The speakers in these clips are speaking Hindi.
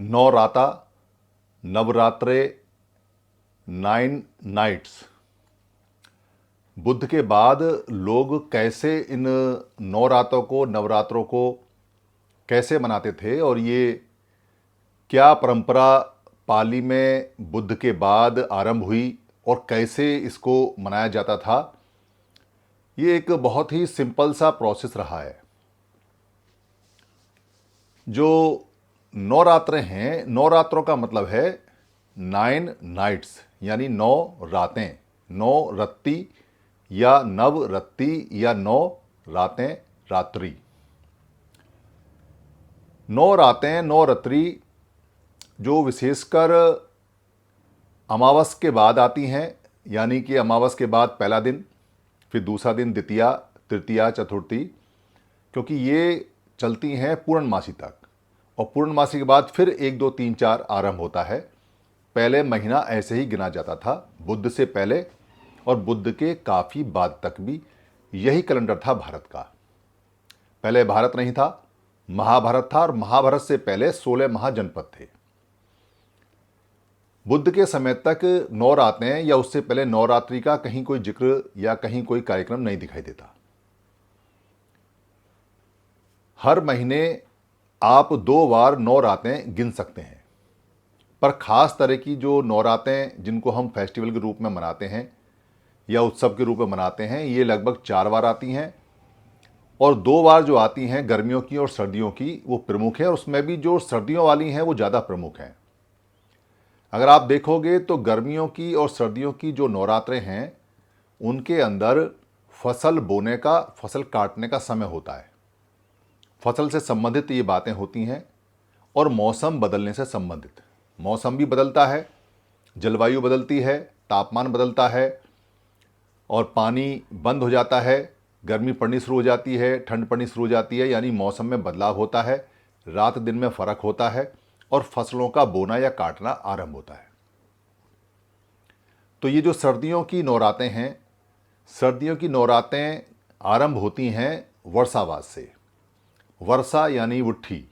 नवराता, नवरात्रे, 9 नाइट्स। बुद्ध के बाद लोग कैसे इन नवरात्रों को, नवरात्रों को कैसे मनाते थे और ये क्या परंपरा पाली में बुद्ध के बाद आरंभ हुई और कैसे इसको मनाया जाता था, ये एक बहुत ही सिंपल सा प्रोसेस रहा है। जो नवरात्रे हैं, नवरात्रों का मतलब है 9 नाइट्स, यानी 9 रातें, 9 रत्ती या नवरत्ती या 9 रातें, रात्रि। 9 रातें, 9 रात्रि जो विशेषकर अमावस के बाद आती हैं, यानी कि अमावस के बाद पहला दिन, फिर दूसरा दिन, द्वितीया, तृतीया, चतुर्थी, क्योंकि ये चलती हैं पूर्णमासी तक। और पूर्णमासी के बाद फिर 1, 2, 3, 4 आरंभ होता है। पहले महीना ऐसे ही गिना जाता था, बुद्ध से पहले और बुद्ध के काफ़ी बाद तक भी यही कैलेंडर था भारत का। पहले भारत नहीं था, महाभारत था, और महाभारत से पहले 16 महाजनपद थे। बुद्ध के समय तक 9 रातें या उससे पहले नवरात्रि का कहीं कोई जिक्र या कहीं कोई कार्यक्रम नहीं दिखाई देता। हर महीने आप 2 बार 9 रातें गिन सकते हैं, पर खास तरह की जो 9 रातें जिनको हम फेस्टिवल के रूप में मनाते हैं या उत्सव के रूप में मनाते हैं, ये लगभग 4 बार आती हैं। और 2 बार जो आती हैं गर्मियों की और सर्दियों की, वो प्रमुख है, और उसमें भी जो सर्दियों वाली हैं वो ज़्यादा प्रमुख हैं। अगर आप देखोगे तो गर्मियों की और सर्दियों की जो नवरात्रें हैं, उनके अंदर फसल बोने का, फसल काटने का समय होता है। फसल से संबंधित ये बातें होती हैं और मौसम बदलने से संबंधित। मौसम भी बदलता है, जलवायु बदलती है, तापमान बदलता है और पानी बंद हो जाता है, गर्मी पड़नी शुरू हो जाती है, ठंड पड़नी शुरू हो जाती है, यानी मौसम में बदलाव होता है, रात दिन में फ़र्क होता है और फसलों का बोना या काटना आरंभ होता है। तो ये जो सर्दियों की नवरातें हैं, सर्दियों की नवरातें आरंभ होती हैं वर्षावास से। वर्षा यानी वुट्ठी,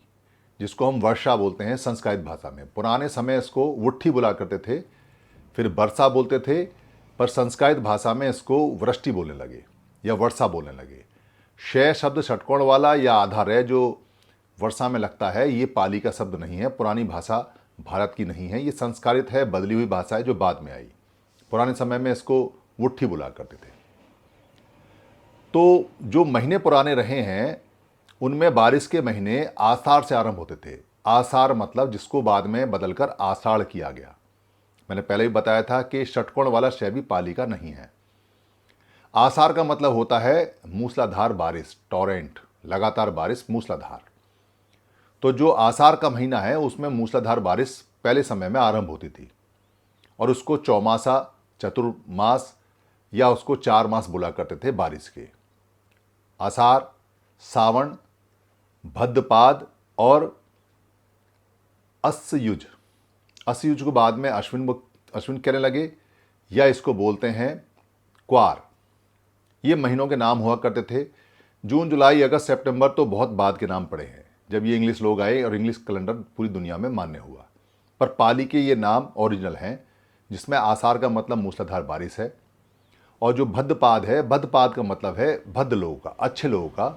जिसको हम वर्षा बोलते हैं संस्कृत भाषा में। पुराने समय इसको वुट्ठी बुला करते थे, फिर वर्षा बोलते थे, पर संस्कृत भाषा में इसको वृष्टि बोलने लगे या वर्षा बोलने लगे। शय शब्द षटकोण वाला या आधा रे जो वर्षा में लगता है, ये पाली का शब्द नहीं है, पुरानी भाषा भारत की नहीं है, ये संस्कृत है, बदली हुई भाषा है जो बाद में आई। पुराने समय में इसको वुट्ठी बुला करते थे। तो जो महीने पुराने रहे हैं, उनमें बारिश के महीने आषाढ़ से आरंभ होते थे। आषाढ़ मतलब जिसको बाद में बदलकर आषाढ़ किया गया। मैंने पहले भी बताया था कि षटकोण वाला शय भी पाली का नहीं है। आषाढ़ का मतलब होता है मूसलाधार बारिश, टोरेंट, लगातार बारिश, मूसलाधार। तो जो आषाढ़ का महीना है उसमें मूसलाधार बारिश पहले समय में आरंभ होती थी और उसको चौमासा, चतुर्मास या उसको 4 मास बुला करते थे बारिश के। आषाढ़, सावन, भद्रपाद और अस्सयुज। अस्सयुज को बाद में अश्विन कहने लगे, या इसको बोलते हैं क्वार। ये महीनों के नाम हुआ करते थे। जून, जुलाई, अगस्त, सितंबर तो बहुत बाद के नाम पड़े हैं, जब ये इंग्लिश लोग आए और इंग्लिश कैलेंडर पूरी दुनिया में मान्य हुआ। पर पाली के ये नाम ओरिजिनल हैं, जिसमें आषाढ़ का मतलब मूसलाधार बारिश है, और जो भद्रपाद है, भद्रपाद का मतलब है भद्र लोगों का, अच्छे लोगों का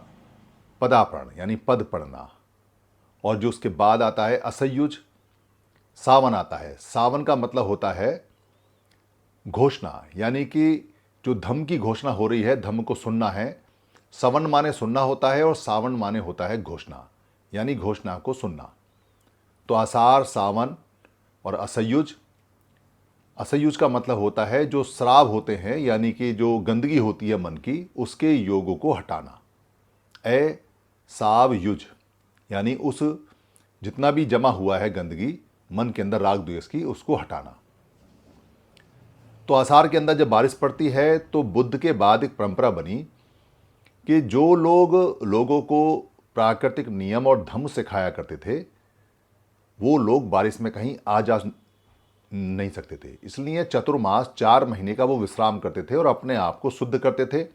पदापरण, यानी पद पढ़ना। और जो उसके बाद आता है असयुज, सावन आता है। सावन का मतलब होता है घोषणा, यानी कि जो धम्म की घोषणा हो रही है, धम्म को सुनना है। सवन माने सुनना होता है और सावन माने होता है घोषणा, यानी घोषणा को सुनना। तो आषाढ़, सावन और असयुज। असयुज का मतलब होता है जो श्राव होते हैं, यानी कि जो गंदगी होती है मन की, उसके योगों को हटाना। ए साव युज, यानी उस जितना भी जमा हुआ है गंदगी मन के अंदर, राग द्वेष की, उसको हटाना। तो आषाढ़ के अंदर जब बारिश पड़ती है तो बुद्ध के बाद एक परंपरा बनी कि जो लोग लोगों को प्राकृतिक नियम और धर्म सिखाया करते थे, वो लोग बारिश में कहीं आ जा नहीं सकते थे। इसलिए चतुर्मास 4 महीने का वो विश्राम करते थे और अपने आप को शुद्ध करते थे,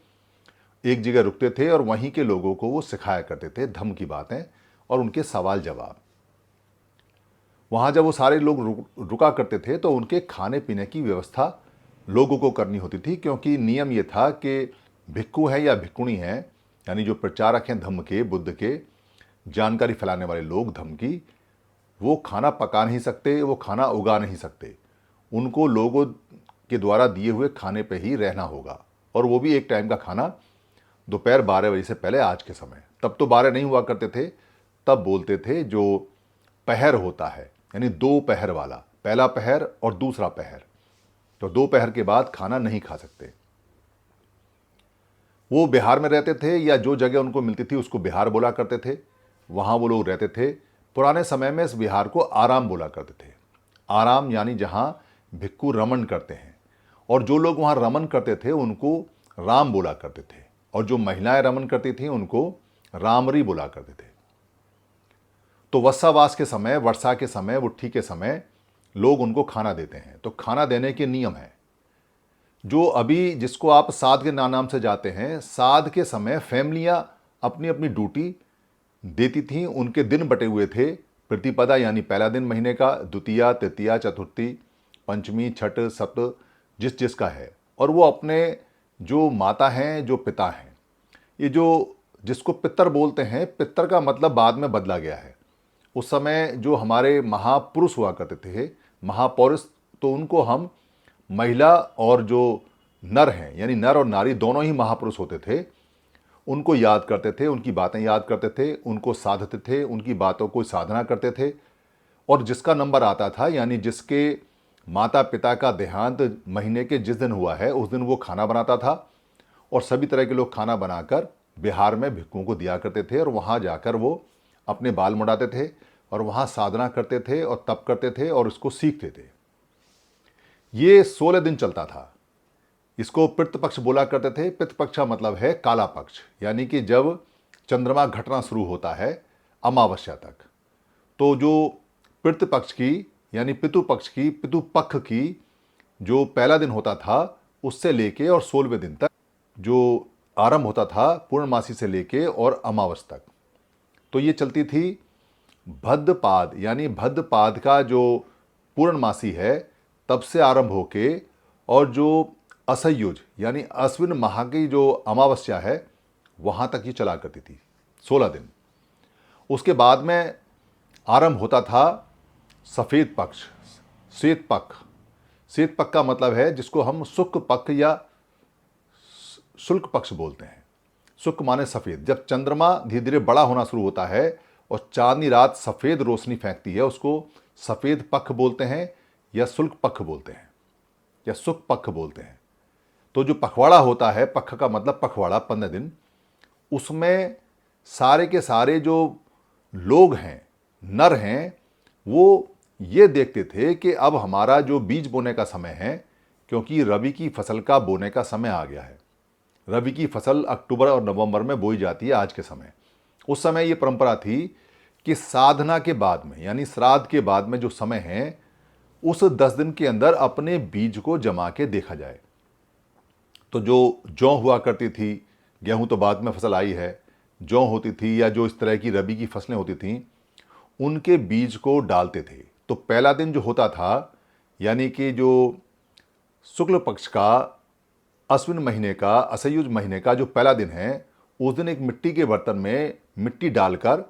एक जगह रुकते थे और वहीं के लोगों को वो सिखाया करते थे धम्म की बातें और उनके सवाल जवाब। वहाँ जब वो सारे लोग रुका करते थे तो उनके खाने पीने की व्यवस्था लोगों को करनी होती थी, क्योंकि नियम ये था कि भिक्खु हैं या भिक्खुणी हैं, यानी जो प्रचारक हैं धम्म के, बुद्ध के, जानकारी फैलाने वाले लोग धम्म की, वो खाना पका नहीं सकते, वो खाना उगा नहीं सकते। उनको लोगों के द्वारा दिए हुए खाने पे ही रहना होगा, और वो भी एक टाइम का खाना दोपहर 12 बजे से पहले। आज के समय तब तो 12 नहीं हुआ करते थे, तब बोलते थे जो पहर होता है, यानी 2 पहर वाला, पहला पहर और दूसरा पहर, तो 2 पहर के बाद खाना नहीं खा सकते। वो बिहार में रहते थे या जो जगह उनको मिलती थी उसको बिहार बोला करते थे, वहाँ वो लोग रहते थे। पुराने समय में इस बिहार को आराम बोला करते थे। आराम यानी जहाँ भिक्खु रमन करते हैं, और जो लोग वहाँ रमन करते थे उनको राम बोला करते थे, और जो महिलाएं रमन करती थीं उनको रामरी बोला करते थे। तो वत्सावास के समय, वर्षा के समय, उट्ठी के समय लोग उनको खाना देते हैं। तो खाना देने के नियम हैं। जो अभी जिसको आप साध के नाम से जाते हैं, साध के समय फैमिलियां अपनी अपनी ड्यूटी देती थीं। उनके दिन बटे हुए थे, प्रतिपदा यानी पहला दिन महीने का, द्वितीया, तृतीया, चतुर्थी, पंचमी, छठ, सप्त, जिस जिसका है, और वो अपने जो माता हैं, जो पिता हैं, ये जो जिसको पितर बोलते हैं, पितर का मतलब बाद में बदला गया है। उस समय जो हमारे महापुरुष हुआ करते थे, महापौरुष, तो उनको हम महिला और जो नर हैं, यानी नर और नारी दोनों ही महापुरुष होते थे, उनको याद करते थे, उनकी बातें याद करते थे, उनको साधते थे, उनकी बातों को साधना करते थे। और जिसका नंबर आता था, यानी जिसके माता पिता का देहांत महीने के जिस दिन हुआ है उस दिन वो खाना बनाता था, और सभी तरह के लोग खाना बनाकर बिहार में भिक्खुओं को दिया करते थे, और वहाँ जाकर वो अपने बाल मुड़ाते थे और वहाँ साधना करते थे और तप करते थे और इसको सीखते थे। ये 16 दिन चलता था। इसको पितृपक्ष बोला करते थे। पितृपक्ष का मतलब है काला पक्ष, यानी कि जब चंद्रमा घटना शुरू होता है अमावस्या तक। तो जो पितृपक्ष की यानी पितृपक्ष की, पितृपक्ष की जो पहला दिन होता था उससे लेके और 16वें दिन तक जो आरंभ होता था पूर्णमासी से लेके और अमावस तक, तो ये चलती थी भद्रपाद, यानी भद्रपाद का जो पूर्णमासी है तब से आरंभ होके, और जो असहयुज यानी अश्विन माह की जो अमावस्या है वहाँ तक ये चला करती थी 16 दिन। उसके बाद में आरंभ होता था सफ़ेद पक्ष, श्वेत पक्ष। श्वेत पक्ष का मतलब है जिसको हम शुक्ल पक्ष या शुक्ल पक्ष बोलते हैं। शुक्ल माने सफ़ेद। जब चंद्रमा धीरे धीरे बड़ा होना शुरू होता है और चांदनी रात सफ़ेद रोशनी फेंकती है, उसको सफ़ेद पक्ष बोलते हैं या शुक्ल पक्ष बोलते हैं या शुक्ल पक्ष बोलते हैं। तो जो पखवाड़ा होता है, पक्ष का मतलब पखवाड़ा, 15 दिन, उसमें सारे के सारे जो लोग हैं, नर हैं, वो ये देखते थे कि अब हमारा जो बीज बोने का समय है, क्योंकि रबी की फसल का बोने का समय आ गया है। रबी की फसल अक्टूबर और नवंबर में बोई जाती है आज के समय। उस समय ये परंपरा थी कि साधना के बाद में, यानी श्राद्ध के बाद में जो समय है, उस 10 दिन के अंदर अपने बीज को जमा के देखा जाए। तो जो जौ हुआ करती थी, गेहूं तो बाद में फसल आई है, जौ होती थी या जो इस तरह की रबी की फसलें होती थीं, उनके बीज को डालते थे। तो पहला दिन जो होता था, यानी कि जो शुक्ल पक्ष का अश्विन महीने का, असहयुज महीने का जो पहला दिन है, उस दिन एक मिट्टी के बर्तन में मिट्टी डालकर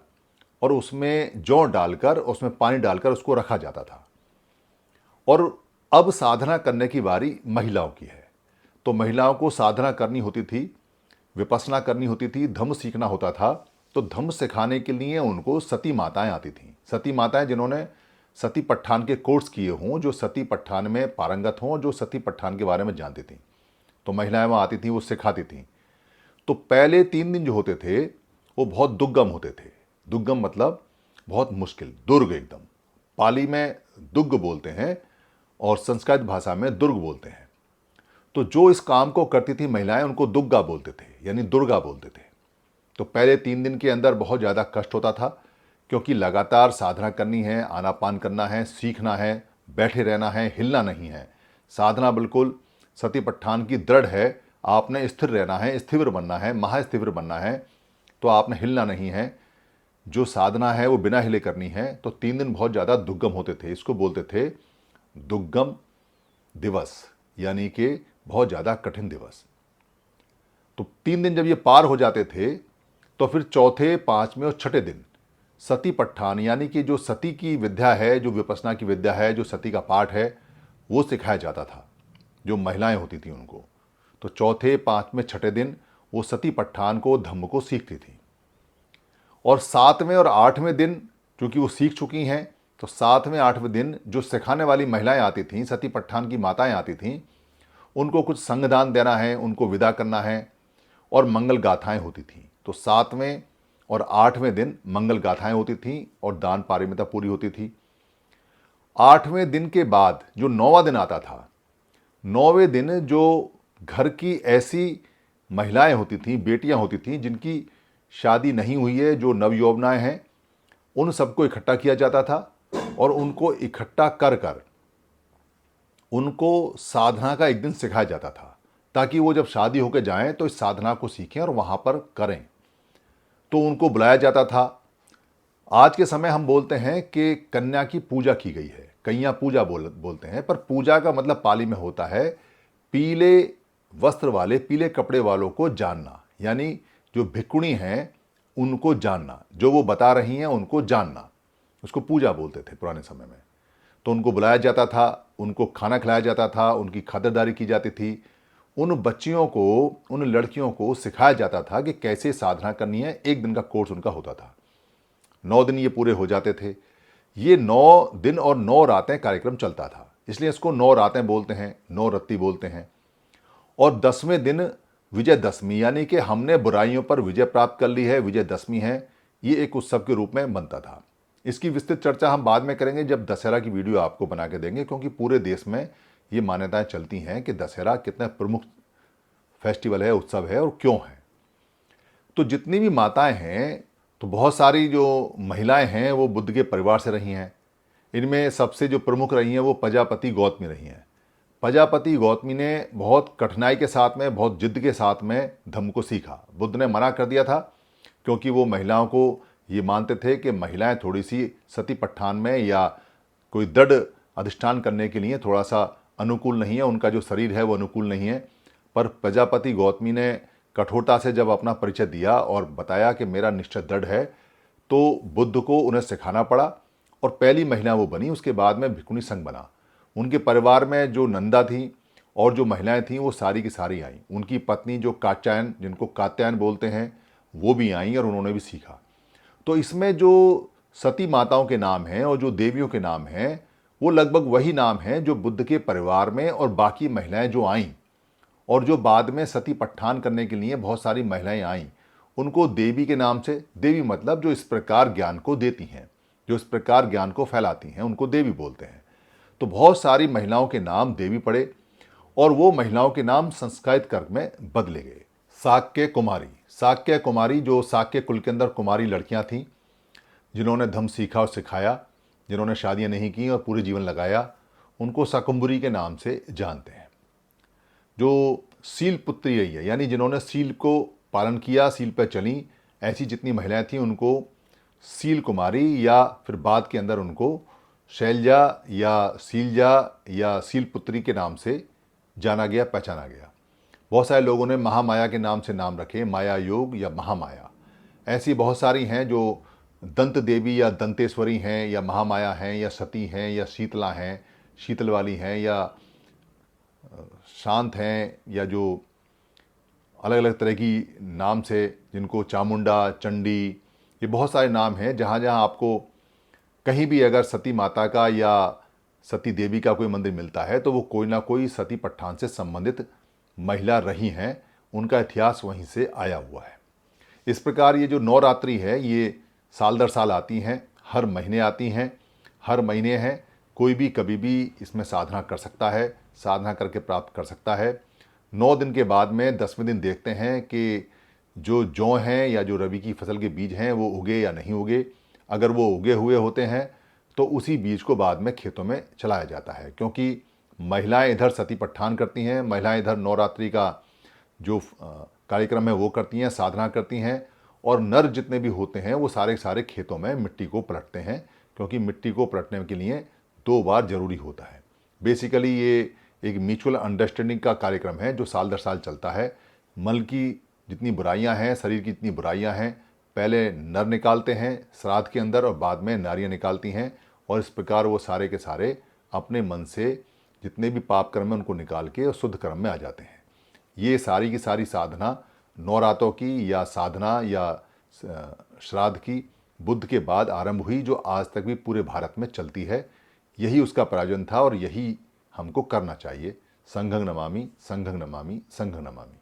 और उसमें जौ डालकर, उसमें पानी डालकर उसको रखा जाता था। और अब साधना करने की बारी महिलाओं की है। तो महिलाओं को साधना करनी होती थी, विपස්සना करनी होती थी, धम्म सीखना होता था। तो धम्म सिखाने के लिए उनको सती माताएं आती थीं। सती माताएं जिन्होंने सती पट्ठान के कोर्स किए हों, जो सती पट्ठान में पारंगत हों, जो सती पट्ठान के बारे में जानती थीं, तो महिलाएं वहाँ आती थीं, वो सिखाती थीं। तो पहले 3 दिन जो होते थे वो बहुत दुर्गम होते थे। दुर्गम मतलब बहुत मुश्किल, दुर्ग एकदम। पाली में दुर्ग बोलते हैं और संस्कृत भाषा में दुर्ग बोलते हैं। तो जो इस काम को करती थी महिलाएं, उनको दुर्गा बोलते थे, यानी दुर्गा बोलते थे। तो पहले 3 दिन के अंदर बहुत ज़्यादा कष्ट होता था, क्योंकि लगातार साधना करनी है, आनापान करना है, सीखना है, बैठे रहना है, हिलना नहीं है। साधना बिल्कुल सती पट्ठान की दृढ़ है, आपने स्थिर रहना है, स्थिर बनना है, महास्थिर बनना है, तो आपने हिलना नहीं है। जो साधना है वो बिना हिले करनी है, तो 3 दिन बहुत ज़्यादा दुर्गम होते थे। इसको बोलते थे दुर्गम दिवस, यानी कि बहुत ज़्यादा कठिन दिवस। तो 3 दिन जब ये पार हो जाते थे तो फिर चौथे, पांचवें और छठे दिन सती पट्ठान, यानी कि जो सती की विद्या है, जो विपश्यना की विद्या है, जो सती का पाठ है, वो सिखाया जाता था जो महिलाएं होती थी उनको। तो चौथे, पांचवें, छठे दिन वो सती पट्ठान को, धम्म को सीखती थी। और 7वें और 8वें दिन क्योंकि वो सीख चुकी हैं, तो 7वें 8वें दिन जो सिखाने वाली महिलाएं आती थीं, सती पट्ठान की माताएं आती थीं, उनको कुछ संगदान देना है, उनको विदा करना है, और मंगल गाथाएं होती थीं। तो 7वें और 8वें दिन मंगल गाथाएं होती थीं और दान पारमिता पूरी होती थी। 8वें दिन के बाद जो 9वां दिन आता था, 9वें दिन जो घर की ऐसी महिलाएं होती थीं, बेटियां होती थीं जिनकी शादी नहीं हुई है, जो नवयौवनाएं हैं, उन सबको इकट्ठा किया जाता था और उनको इकट्ठा कर कर उनको साधना का एक दिन सिखाया जाता था, ताकि वो जब शादी होकर जाएं तो इस साधना को सीखें और वहां पर करें। तो उनको बुलाया जाता था। आज के समय हम बोलते हैं कि कन्या की पूजा की गई है, कन्या पूजा बोलते हैं, पर पूजा का मतलब पाली में होता है पीले वस्त्र वाले, पीले कपड़े वालों को जानना, यानी जो भिक्षुणी हैं उनको जानना, जो वो बता रही हैं उनको जानना, उसको पूजा बोलते थे पुराने समय में। तो उनको बुलाया जाता था, उनको खाना खिलाया जाता था, उनकी खातिरदारी की जाती थी, उन बच्चियों को, उन लड़कियों को सिखाया जाता था कि कैसे साधना करनी है। एक दिन का कोर्स उनका होता था। 9 दिन ये पूरे हो जाते थे। ये 9 दिन और 9 रातें कार्यक्रम चलता था, इसलिए इसको 9 रातें बोलते हैं, 9 रत्ती बोलते हैं। और 10वें दिन विजयदशमी, यानी कि हमने बुराइयों पर विजय प्राप्त कर ली है, विजयदशमी है, ये एक उत्सव के रूप में बनता था। इसकी विस्तृत चर्चा हम बाद में करेंगे जब दशहरा की वीडियो आपको बना के देंगे, क्योंकि पूरे देश में ये मान्यताएं चलती हैं कि दशहरा कितना प्रमुख फेस्टिवल है, उत्सव है और क्यों है। तो जितनी भी माताएं हैं, तो बहुत सारी जो महिलाएं हैं वो बुद्ध के परिवार से रही हैं। इनमें सबसे जो प्रमुख रही हैं वो प्रजापति गौतमी रही हैं। प्रजापति गौतमी ने बहुत कठिनाई के साथ में, बहुत जिद्द के साथ में धम्म को सीखा। बुद्ध ने मना कर दिया था क्योंकि वो महिलाओं को ये मानते थे कि महिलाएं थोड़ी सी सती पट्ठान में या कोई दृढ़ अधिष्ठान करने के लिए थोड़ा सा अनुकूल नहीं है, उनका जो शरीर है वो अनुकूल नहीं है। पर प्रजापति गौतमी ने कठोरता से जब अपना परिचय दिया और बताया कि मेरा निश्चय दृढ़ है, तो बुद्ध को उन्हें सिखाना पड़ा और पहली महिला वो बनी। उसके बाद में भिक्षुणी संघ बना। उनके परिवार में जो नंदा थी और जो महिलाएं थीं वो सारी की सारी आईं। उनकी पत्नी जो कात्यायन, जिनको कात्यायन बोलते हैं, वो भी आईं और उन्होंने भी सीखा। तो इसमें जो सती माताओं के नाम हैं और जो देवियों के नाम हैं, वो लगभग वही नाम हैं जो बुद्ध के परिवार में और बाकी महिलाएं जो आईं और जो बाद में सती पट्ठान करने के लिए बहुत सारी महिलाएं आईं, उनको देवी के नाम से, देवी मतलब जो इस प्रकार ज्ञान को देती हैं, जो इस प्रकार ज्ञान को फैलाती हैं, उनको देवी बोलते हैं। तो बहुत सारी महिलाओं के नाम देवी पड़े और वो महिलाओं के नाम संस्कृत कर्क में बदले गए। शाक्य कुमारी, शाक्य कुमारी जो शाक्य कुल के अंदर कुमारी लड़कियां थीं, जिन्होंने धम्म सीखा और सिखाया, जिन्होंने शादियां नहीं की और पूरे जीवन लगाया, उनको शाकुंभरी के नाम से जानते हैं। जो सील पुत्री रही है, यानी जिन्होंने सील को पालन किया, सील पर चली, ऐसी जितनी महिलाएं थीं उनको सील कुमारी या फिर बाद के अंदर उनको शैलजा या सीलजा या सील पुत्री के नाम से जाना गया, पहचाना गया। बहुत सारे लोगों ने महामाया के नाम से नाम रखे, माया योग या महामाया। ऐसी बहुत सारी हैं जो दंत देवी या दंतेश्वरी हैं या महामाया हैं या सती हैं या शीतला हैं, शीतल वाली हैं, या शांत हैं, या जो अलग अलग तरह की नाम से, जिनको चामुंडा, चंडी, ये बहुत सारे नाम हैं। जहाँ जहाँ आपको कहीं भी अगर सती माता का या सती देवी का कोई मंदिर मिलता है तो वो कोई ना कोई सती पट्ठान से संबंधित महिला रही हैं, उनका इतिहास वहीं से आया हुआ है। इस प्रकार ये जो नवरात्रि है ये साल दर साल आती हैं, हर महीने आती हैं, हर महीने हैं। कोई भी कभी भी इसमें साधना कर सकता है, साधना करके प्राप्त कर सकता है। 9 दिन के बाद में 10वें दिन देखते हैं कि जो जौ हैं या जो रबी की फसल के बीज हैं वो उगे या नहीं उगे। अगर वो उगे हुए होते हैं तो उसी बीज को बाद में खेतों में चलाया जाता है, क्योंकि महिलाएं इधर सती पट्ठान करती हैं, महिलाएं इधर नवरात्रि का जो कार्यक्रम है वो करती हैं, साधना करती हैं, और नर जितने भी होते हैं वो सारे के सारे खेतों में मिट्टी को पलटते हैं, क्योंकि मिट्टी को पलटने के लिए 2 बार जरूरी होता है। बेसिकली ये एक म्यूचुअल अंडरस्टैंडिंग का कार्यक्रम है जो साल दर साल चलता है। मल की जितनी बुराइयां हैं, शरीर की जितनी बुराइयां हैं, पहले नर निकालते हैं श्राद्ध के अंदर और बाद में नारियां निकालती हैं, और इस प्रकार वो सारे के सारे अपने मन से जितने भी पाप कर्म हैं उनको निकाल के और शुद्ध कर्म में आ जाते हैं। ये सारी की सारी साधना नवरात्रों की या साधना या श्राद्ध की बुद्ध के बाद आरंभ हुई, जो आज तक भी पूरे भारत में चलती है। यही उसका प्रयोजन था और यही हमको करना चाहिए। संघं नमामि, संघं नमामि, संघं नमामि।